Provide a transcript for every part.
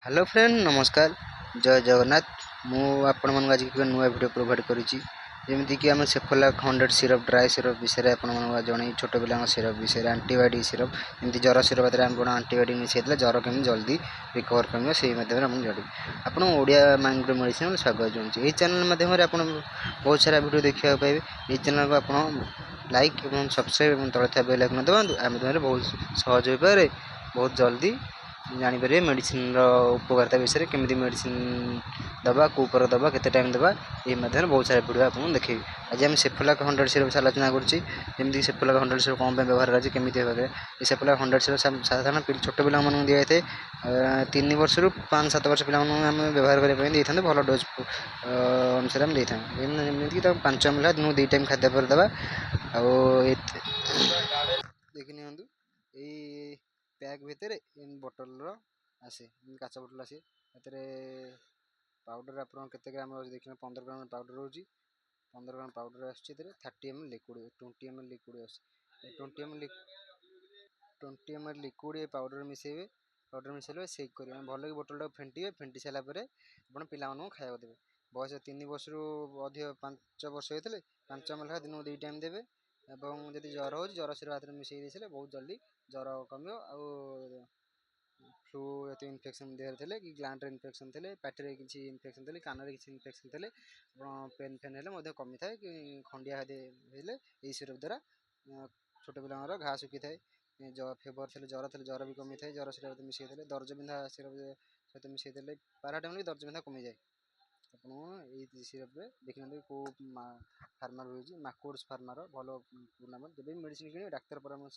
Hello friend नमस्कार जय जगन्नाथ मु आपण मन आज एक नुआ वीडियो प्रोवाइड करूची जेମିତି कि आम सेफोला 100 सिरप ड्राई सिरप विषय आपण मन जणै छोट पिला सिरप विषय एंटीबायोटिक सिरप एमती ज्वर सिरप आदि आपण एंटीबायोटिक मिसेइतले ज्वर केमि जल्दी रिकवर करबो सेही माध्यम आपण जडी आपण ओडिया माइंड मेडिसिन स्वागत जोंची ए चैनल माध्यम रे आपण बहुत सारा वीडियो देखिया पाइबे ए चैनल को आपण लाइक एवं सब्सक्राइब एवं तळे था बेल आइकन दबाନ୍ତୁ आ माध्यम रे बहुत सहज होई पारे बहुत जल्दी जापर मेडिसिन उपकारिता विषय में केमी मेडिसिन दबा कौपर दबा के टाइम दबा ये बहुत सारा वीडियो आपको देखे आज आम सेफोला 100 सिरप आलोचना करमी सेफोला 100 सिरप कौन व्यवहार करमी सेफोला 100 सिरप साधारण छोट पिला दिए थे 3 वर्ष रु 5-7 वर्ष पिला व्यवहार करने था भल डोज अनुसार आम देता जमीक 5 ml दिन 2 टाइम खाद्य पर दबा देखी नि पैक भितर बोतल आसे काच बोतल आसे पाउडर आप ग्राम देखिए 15 ग्राम पाउडर रोची 15 ग्राम पाउडर आसती 30 ml लिक्विड 20 ml लिक्विड आस 20 ml लिक्विड पाउडर मिसेबे पाउडर मिसेले सेक करेंगे भल कि बोतल फेंटे फेंटी सारापर आप पिला खाया देवे बयस 3 वर्ष रु अधिक 5 वर्ष होते 5 ml दिन 2 टाइम देवे एवं जब ज्वर हो ज्वर सिर हाथ में मिसई देते बहुत जल्दी ज्वर कम फ्लू ये इनफेक्शन देह थे कि ग्लैंड इनफेक्शन थे पार्टी किसी इनफेक्शन थे कान किसी इनफेक्शन थे पेन फेन है कमी थाए कि खंडिया ये सिरप द्वारा छोट पिला घा सुखी थाए फेवर थे ज्वर थे ज्वर भी कमी थाए ज्वर सिरप मिसई देते दर्ज बिंधा सिरप सहित मिसई देते पाराटाइम दर्ज बिंधा कमी जाए आपड़ सिरप देखते कौ फार्मार हो माकोड्स फार्मार भल नाम जब भी मेडिसिन कि डाक्तर परामर्श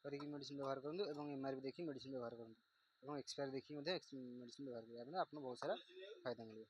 करके मेडिसिन व्यवहार करूँ और एमआरपी देखिए मेडिसिन व्यवहार करूँ और एक्सपायर देखिए मेडिसिन व्यवहार करेंगे आपको बहुत सारा फायदा मिले।